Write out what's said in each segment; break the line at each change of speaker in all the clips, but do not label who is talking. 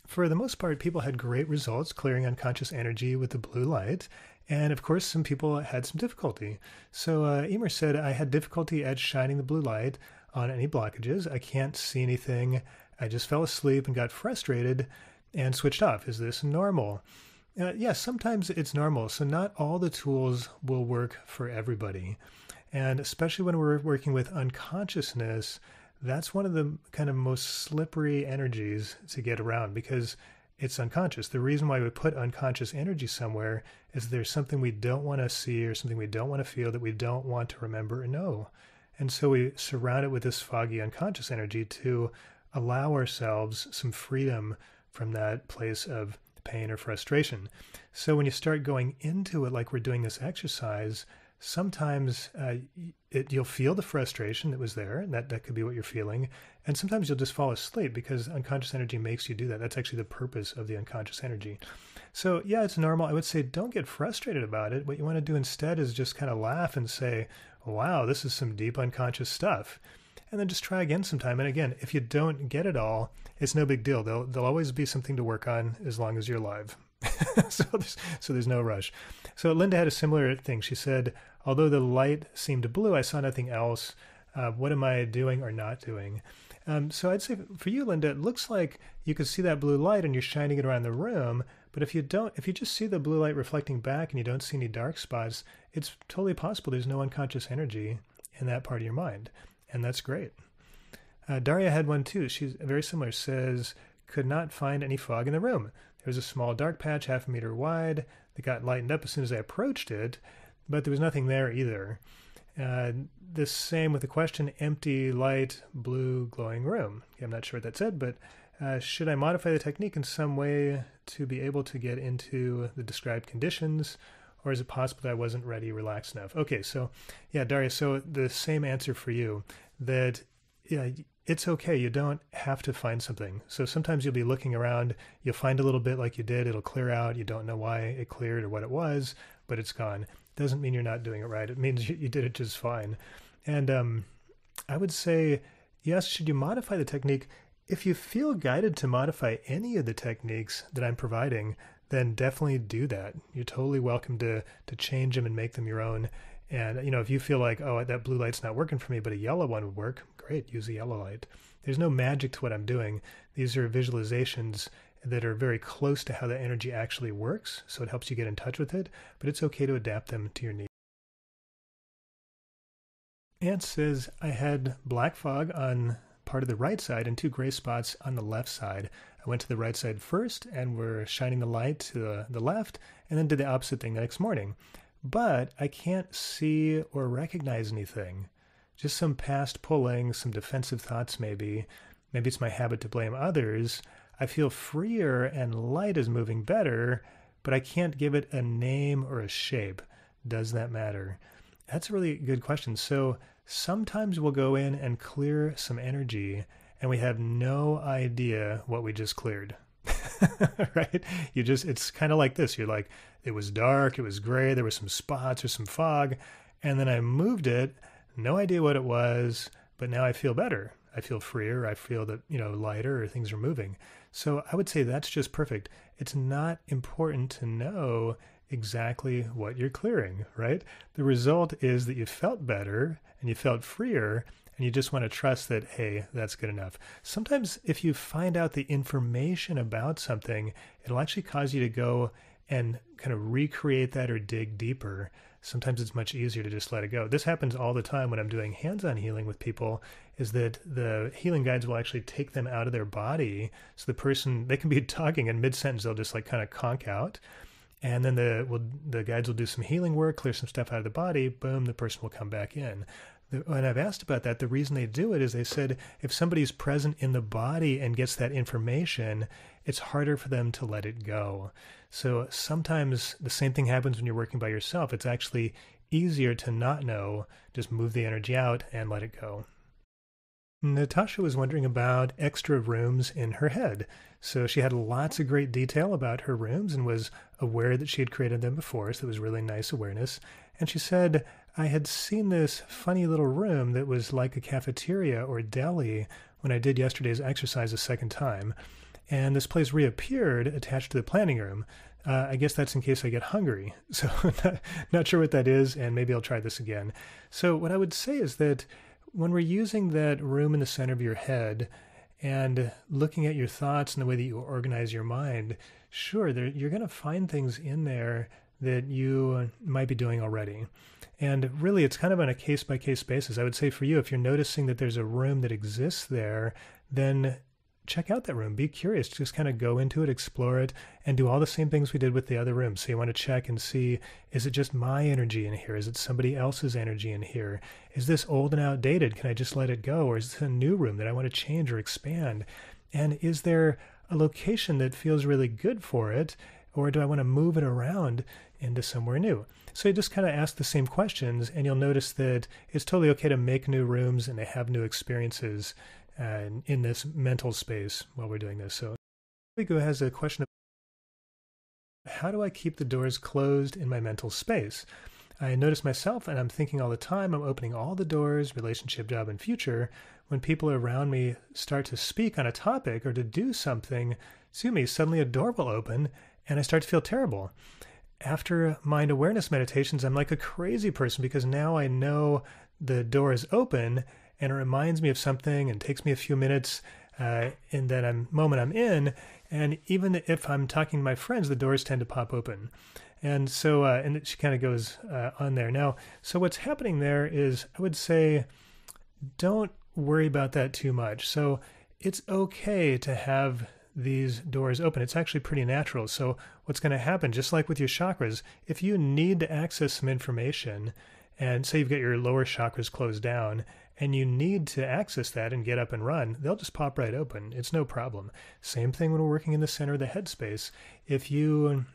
For the most part, people had great results clearing unconscious energy with the blue light. And of course, some people had some difficulty. So Emer said, I had difficulty at shining the blue light on any blockages. I can't see anything. I just fell asleep and got frustrated and switched off. Is this normal? Yes, sometimes it's normal. So not all the tools will work for everybody. And especially when we're working with unconsciousness, that's one of the kind of most slippery energies to get around because it's unconscious. The reason why we put unconscious energy somewhere is there's something we don't want to see or something we don't want to feel that we don't want to remember or know. And so we surround it with this foggy unconscious energy to allow ourselves some freedom from that place of pain or frustration. So when you start going into it like we're doing this exercise, sometimes you'll feel the frustration that was there, and that could be what you're feeling. And sometimes you'll just fall asleep because unconscious energy makes you do that. That's actually the purpose of the unconscious energy. So yeah, it's normal. I would say don't get frustrated about it. What you want to do instead is just kind of laugh and say, wow, this is some deep unconscious stuff. And then just try again sometime. And again, if you don't get it all, it's no big deal. There'll always be something to work on as long as you're alive. so there's no rush. So Linda had a similar thing. She said, although the light seemed blue, I saw nothing else. What am I doing or not doing? So I'd say for you, Linda, it looks like you could see that blue light and you're shining it around the room. But if you just see the blue light reflecting back and you don't see any dark spots, it's totally possible there's no unconscious energy in that part of your mind. And that's great. Daria had one too. She's very similar. Says, could not find any fog in the room. There was a small dark patch, 1/2 meter wide, that got lightened up as soon as I approached it, but there was nothing there either. The same with the question, empty, light, blue, glowing room. Okay, I'm not sure what that said, but should I modify the technique in some way to be able to get into the described conditions, or is it possible that I wasn't ready, relaxed enough? Okay, so yeah, Daria, so the same answer for you, that yeah, it's okay. You don't have to find something. So sometimes you'll be looking around, you'll find a little bit like you did, it'll clear out. You don't know why it cleared or what it was, but it's gone. Doesn't mean you're not doing it right. It means you did it just fine. And I would say, yes, should you modify the technique? If you feel guided to modify any of the techniques that I'm providing, then definitely do that. You're totally welcome to change them and make them your own. And, you know, if you feel like, oh, that blue light's not working for me, but a yellow one would work, great, use a yellow light. There's no magic to what I'm doing. These are visualizations that are very close to how the energy actually works, so it helps you get in touch with it, but it's okay to adapt them to your needs. Ant says, I had black fog on part of the right side and 2 gray spots on the left side. I went to the right side first and were shining the light to the left, and then did the opposite thing the next morning. But I can't see or recognize anything. Just some past pulling, some defensive thoughts maybe. Maybe it's my habit to blame others. I feel freer and light is moving better, but I can't give it a name or a shape. Does that matter? That's a really good question. So sometimes we'll go in and clear some energy and we have no idea what we just cleared. Right? It's kind of like this. You're like, it was dark, it was gray, there were some spots or some fog, and then I moved it, no idea what it was, but now I feel better. I feel freer, I feel that, lighter, or things are moving. So I would say that's just perfect. It's not important to know exactly what you're clearing, right? The result is that you felt better and you felt freer, and you just want to trust that, hey, that's good enough. Sometimes if you find out the information about something, it'll actually cause you to go and kind of recreate that or dig deeper. Sometimes it's much easier to just let it go. This happens all the time when I'm doing hands-on healing with people, is that the healing guides will actually take them out of their body. So the person, they can be talking and mid-sentence, they'll just like kind of conk out. And then the guides will do some healing work, clear some stuff out of the body, boom, the person will come back in. When I've asked about that, the reason they do it is they said if somebody's present in the body and gets that information, it's harder for them to let it go. So sometimes the same thing happens when you're working by yourself. It's actually easier to not know, just move the energy out and let it go. Natasha was wondering about extra rooms in her head. So she had lots of great detail about her rooms and was aware that she had created them before, so it was really nice awareness. And she said, I had seen this funny little room that was like a cafeteria or deli when I did yesterday's exercise a second time. and this place reappeared attached to the planning room. I guess that's in case I get hungry. So not sure what that is, and maybe I'll try this again. So what I would say is that when we're using that room in the center of your head and looking at your thoughts and the way that you organize your mind, sure, you're going to find things in there that you might be doing already. And really, it's kind of on a case-by-case basis. I would say for you, if you're noticing that there's a room that exists there, then check out that room. Be curious. Just kind of go into it, explore it, and do all the same things we did with the other rooms. So you want to check and see, is it just my energy in here? Is it somebody else's energy in here? Is this old and outdated? Can I just let it go? Or is this a new room that I want to change or expand? And is there a location that feels really good for it? Or do I want to move it around into somewhere new? So you just kind of ask the same questions, and you'll notice that it's totally okay to make new rooms and to have new experiences in this mental space while we're doing this. So Vigo has a question of, how do I keep the doors closed in my mental space? I notice myself, and I'm thinking all the time, I'm opening all the doors, relationship, job, and future. When people around me start to speak on a topic or to do something to me, suddenly a door will open, and I start to feel terrible. After mind awareness meditations, I'm like a crazy person because now I know the door is open, and it reminds me of something and takes me a few minutes in that moment I'm in. And even if I'm talking to my friends, the doors tend to pop open. And so, and she kind of goes on there. Now, so what's happening there is, I would say, don't worry about that too much. So it's okay to have these doors open. It's actually pretty natural. So what's going to happen, just like with your chakras, if you need to access some information, and say you've got your lower chakras closed down, and you need to access that and get up and run, they'll just pop right open. It's no problem. Same thing when we're working in the center of the headspace. If you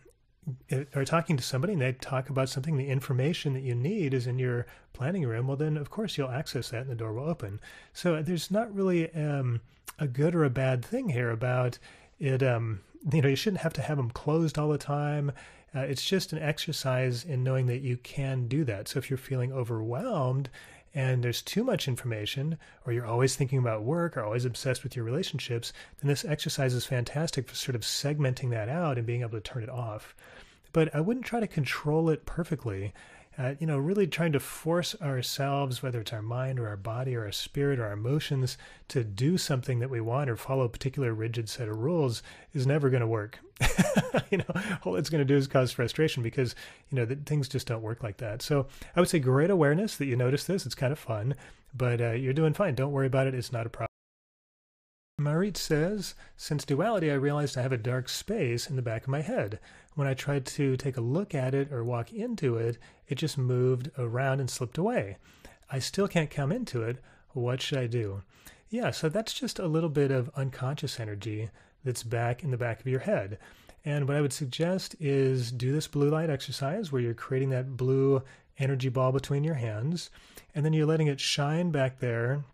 are talking to somebody and they talk about something, the information that you need is in your planning room, well, then of course you'll access that and the door will open. So there's not really a good or a bad thing here about it. You shouldn't have to have them closed all the time. It's just an exercise in knowing that you can do that. So if you're feeling overwhelmed and there's too much information, or you're always thinking about work or always obsessed with your relationships, then this exercise is fantastic for sort of segmenting that out and being able to turn it off. But I wouldn't try to control it perfectly. Really trying to force ourselves, whether it's our mind or our body or our spirit or our emotions, to do something that we want or follow a particular rigid set of rules is never going to work. All it's going to do is cause frustration because, that things just don't work like that. So I would say great awareness that you notice this. It's kind of fun, but you're doing fine. Don't worry about it. It's not a problem. Marit says, since duality, I realized I have a dark space in the back of my head. When I tried to take a look at it or walk into it, it just moved around and slipped away. I still can't come into it. What should I do? Yeah, so that's just a little bit of unconscious energy that's back in the back of your head. And what I would suggest is do this blue light exercise where you're creating that blue energy ball between your hands, and then you're letting it shine back there.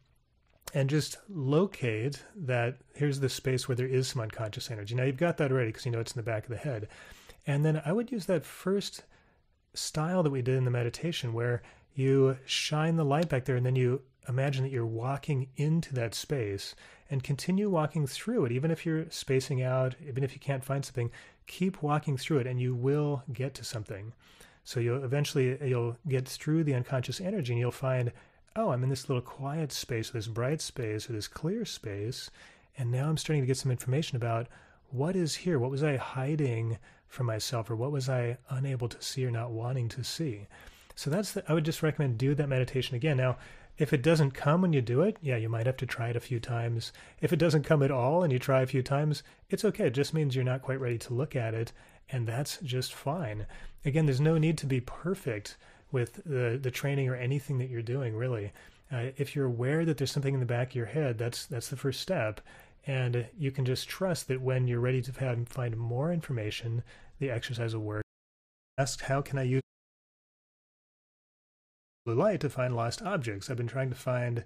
And just locate that, here's the space where there is some unconscious energy. Now you've got that already because you know it's in the back of the head. And then I would use that first style that we did in the meditation where you shine the light back there and then you imagine that you're walking into that space and continue walking through it. Even if you're spacing out, even if you can't find something, keep walking through it and you will get to something. So you'll get through the unconscious energy and you'll find, oh, I'm in this little quiet space, or this bright space, or this clear space, and now I'm starting to get some information about what is here. What was I hiding from myself, or what was I unable to see or not wanting to see? So I would just recommend do that meditation again. Now, if it doesn't come when you do it, yeah, you might have to try it a few times. If it doesn't come at all and you try a few times, it's okay. It just means you're not quite ready to look at it, and that's just fine. Again, there's no need to be perfect with the training or anything that you're doing, really. If you're aware that there's something in the back of your head, that's the first step. And you can just trust that when you're ready to find more information, the exercise will work. Asked, how can I use blue light to find lost objects? I've been trying to find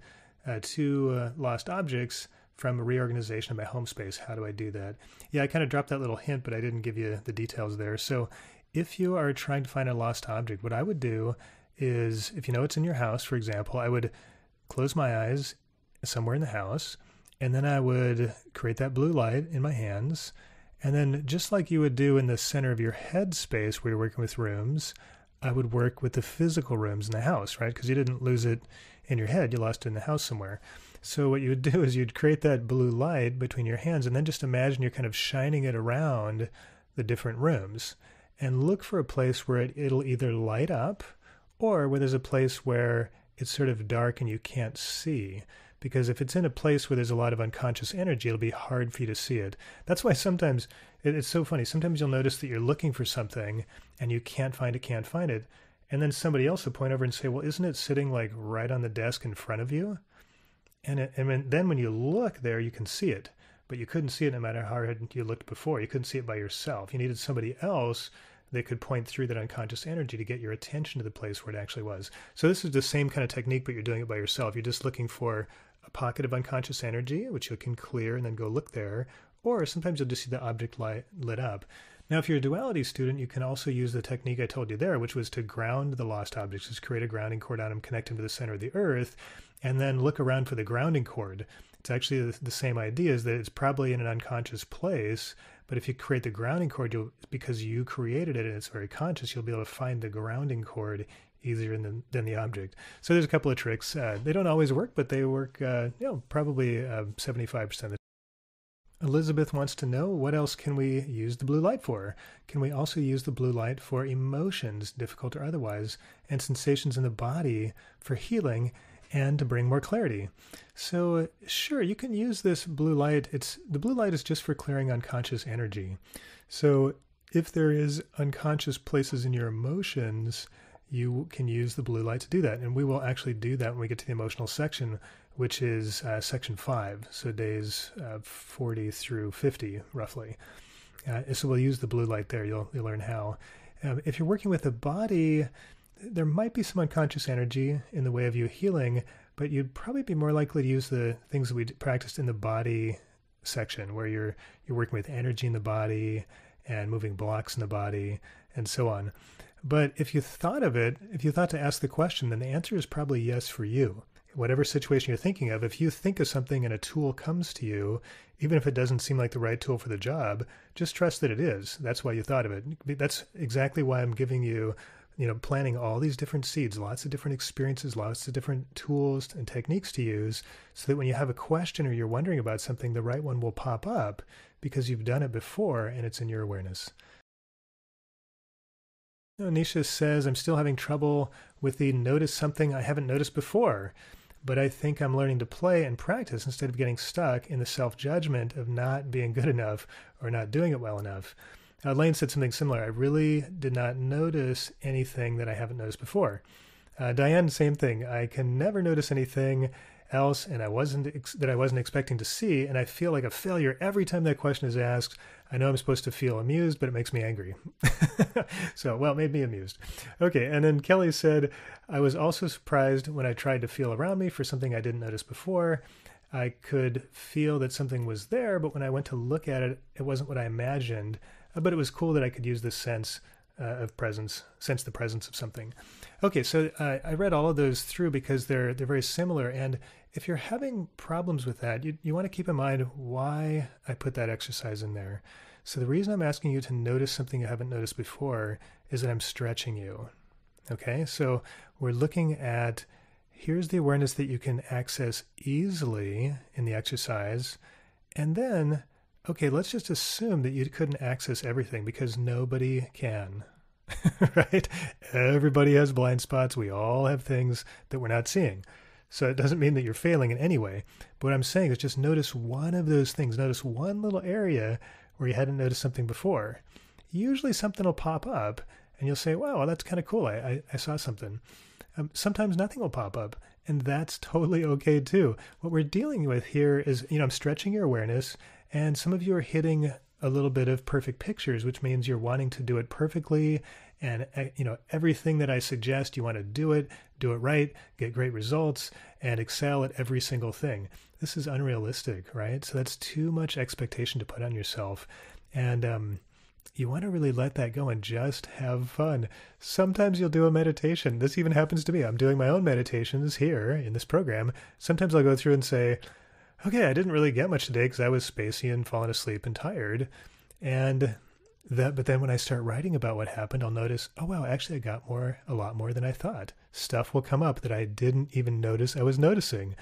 2 lost objects from a reorganization of my home space. How do I do that? Yeah, I kind of dropped that little hint, but I didn't give you the details there. So if you are trying to find a lost object, what I would do is, if you know it's in your house, for example, I would close my eyes somewhere in the house, and then I would create that blue light in my hands. And then just like you would do in the center of your head space where you're working with rooms, I would work with the physical rooms in the house, right? Because you didn't lose it in your head, you lost it in the house somewhere. So what you would do is you'd create that blue light between your hands and then just imagine you're kind of shining it around the different rooms and look for a place where it'll either light up or where there's a place where it's sort of dark and you can't see. Because if it's in a place where there's a lot of unconscious energy, it'll be hard for you to see it. That's why sometimes, it's so funny, sometimes you'll notice that you're looking for something and you can't find it. And then somebody else will point over and say, well, isn't it sitting like right on the desk in front of you? Then when you look there, you can see it. But you couldn't see it no matter how hard you looked before. You couldn't see it by yourself. You needed somebody else that could point through that unconscious energy to get your attention to the place where it actually was. So this is the same kind of technique, but you're doing it by yourself. You're just looking for a pocket of unconscious energy, which you can clear and then go look there. Or sometimes you'll just see the object light lit up. Now, if you're a duality student, you can also use the technique I told you there, which was to ground the lost objects, just create a grounding cord on them, connect them to the center of the earth, and then look around for the grounding cord. It's actually the same idea, is that it's probably in an unconscious place, but if you create the grounding cord, because you created it and it's very conscious, you'll be able to find the grounding cord easier than the object. So there's a couple of tricks. They don't always work, but they work probably 75% of the time. Elizabeth wants to know, what else can we use the blue light for? Can we also use the blue light for emotions, difficult or otherwise, and sensations in the body for healing and to bring more clarity? So sure, you can use this blue light. The blue light is just for clearing unconscious energy. So if there is unconscious places in your emotions, you can use the blue light to do that. And we will actually do that when we get to the emotional section, which is section 5, so days 40 through 50, roughly. So we'll use the blue light there. You'll learn how. If you're working with the body, there might be some unconscious energy in the way of you healing, but you'd probably be more likely to use the things that we practiced in the body section, where you're working with energy in the body and moving blocks in the body and so on. But if you thought to ask the question, then the answer is probably yes for you. Whatever situation you're thinking of, if you think of something and a tool comes to you, even if it doesn't seem like the right tool for the job, just trust that it is. That's why you thought of it. That's exactly why I'm giving you, planting all these different seeds, lots of different experiences, lots of different tools and techniques to use, so that when you have a question or you're wondering about something, the right one will pop up because you've done it before and it's in your awareness. Nisha says, I'm still having trouble with the notice something I haven't noticed before, but I think I'm learning to play and practice instead of getting stuck in the self-judgment of not being good enough or not doing it well enough. Lane said something similar. I really did not notice anything that I haven't noticed before. Diane, same thing. I can never notice anything else and I wasn't expecting to see, and I feel like a failure every time that question is asked. I know I'm supposed to feel amused, but it makes me angry. So, it made me amused. Okay, and then Kelly said, I was also surprised when I tried to feel around me for something I didn't notice before. I could feel that something was there, but when I went to look at it, it wasn't what I imagined. But it was cool that I could use this sense of presence, sense the presence of something. Okay, so I read all of those through because they're very similar. And if you're having problems with that, you want to keep in mind why I put that exercise in there. So the reason I'm asking you to notice something you haven't noticed before is that I'm stretching you. Okay, so we're looking at, here's the awareness that you can access easily in the exercise. And then, okay, let's just assume that you couldn't access everything because nobody can. Right? Everybody has blind spots. We all have things that we're not seeing. So it doesn't mean that you're failing in any way. But what I'm saying is just notice one of those things. Notice one little area where you hadn't noticed something before. Usually something will pop up and you'll say, wow, that's kind of cool. I saw something. Sometimes nothing will pop up, and that's totally okay too. What we're dealing with here is, I'm stretching your awareness, and some of you are hitting a little bit of perfect pictures, which means you're wanting to do it perfectly. And, everything that I suggest, you want to do it right, get great results, and excel at every single thing. This is unrealistic, right? So that's too much expectation to put on yourself. And you want to really let that go and just have fun. Sometimes you'll do a meditation. This even happens to me. I'm doing my own meditations here in this program. Sometimes I'll go through and say, Okay, I didn't really get much today because I was spacey and falling asleep and tired. And but then when I start writing about what happened, I'll notice, oh wow, actually I got a lot more than I thought. Stuff will come up that I didn't even notice I was noticing.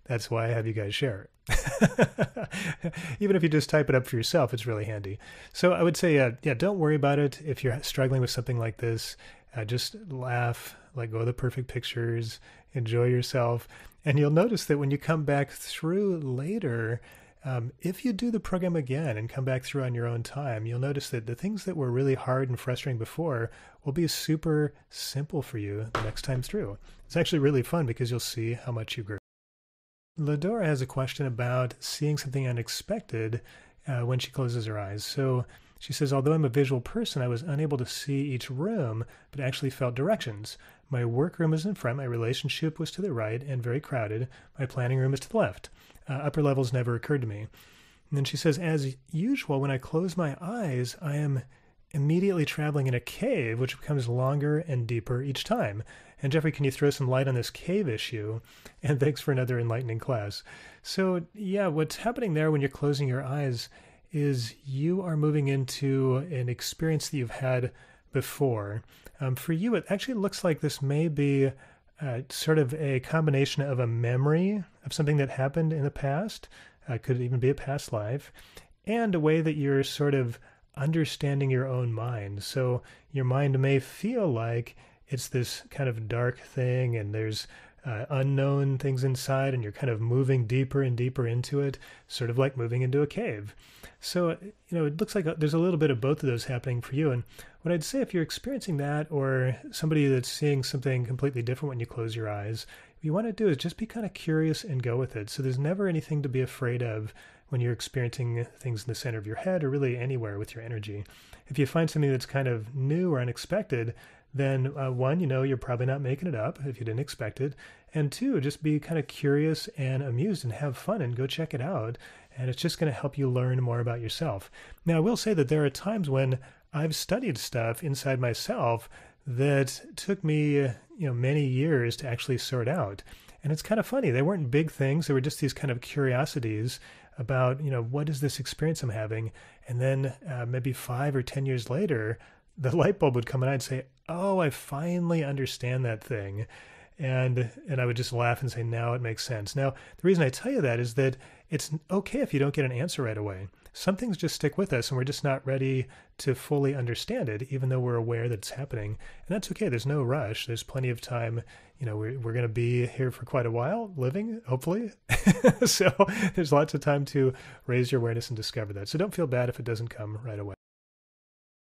That's why I have you guys share it. Even if you just type it up for yourself, it's really handy. So I would say, yeah, don't worry about it if you're struggling with something like this. Just laugh, let go of the perfect pictures, enjoy yourself. And you'll notice that when you come back through later, if you do the program again and come back through on your own time, you'll notice that the things that were really hard and frustrating before will be super simple for you the next time through. It's actually really fun because you'll see how much you grew. Ladora has a question about seeing something unexpected when she closes her eyes. So she says, although I'm a visual person, I was unable to see each room, but actually felt directions. My workroom was in front, my relationship was to the right and very crowded. My planning room is to the left. Upper levels never occurred to me. And then she says, as usual, when I close my eyes, I am immediately traveling in a cave, which becomes longer and deeper each time. And Jeffrey, can you throw some light on this cave issue? And thanks for another enlightening class. So yeah, what's happening there when you're closing your eyes is you are moving into an experience that you've had before. For you, it actually looks like this may be sort of a combination of a memory of something that happened in the past, could even be a past life, and a way that you're sort of understanding your own mind. So your mind may feel like it's this kind of dark thing and there's unknown things inside and you're kind of moving deeper and deeper into it, sort of like moving into a cave. So, it looks like there's a little bit of both of those happening for you. And what I'd say, if you're experiencing that or somebody that's seeing something completely different when you close your eyes, what you want to do is just be kind of curious and go with it. So there's never anything to be afraid of when you're experiencing things in the center of your head or really anywhere with your energy. If you find something that's kind of new or unexpected, then one, you're probably not making it up if you didn't expect it. And two, just be kind of curious and amused and have fun and go check it out. And it's just going to help you learn more about yourself. Now, I will say that there are times when I've studied stuff inside myself that took me, many years to actually sort out. And it's kind of funny. They weren't big things. They were just these kind of curiosities about, what is this experience I'm having? And then maybe 5 or 10 years later, the light bulb would come and I'd say, oh, I finally understand that thing. And I would just laugh and say, now it makes sense. Now, the reason I tell you that is that it's okay if you don't get an answer right away. Some things just stick with us and we're just not ready to fully understand it, even though we're aware that it's happening. And that's okay. There's no rush. There's plenty of time. We're going to be here for quite a while, living, hopefully. So there's lots of time to raise your awareness and discover that. So don't feel bad if it doesn't come right away.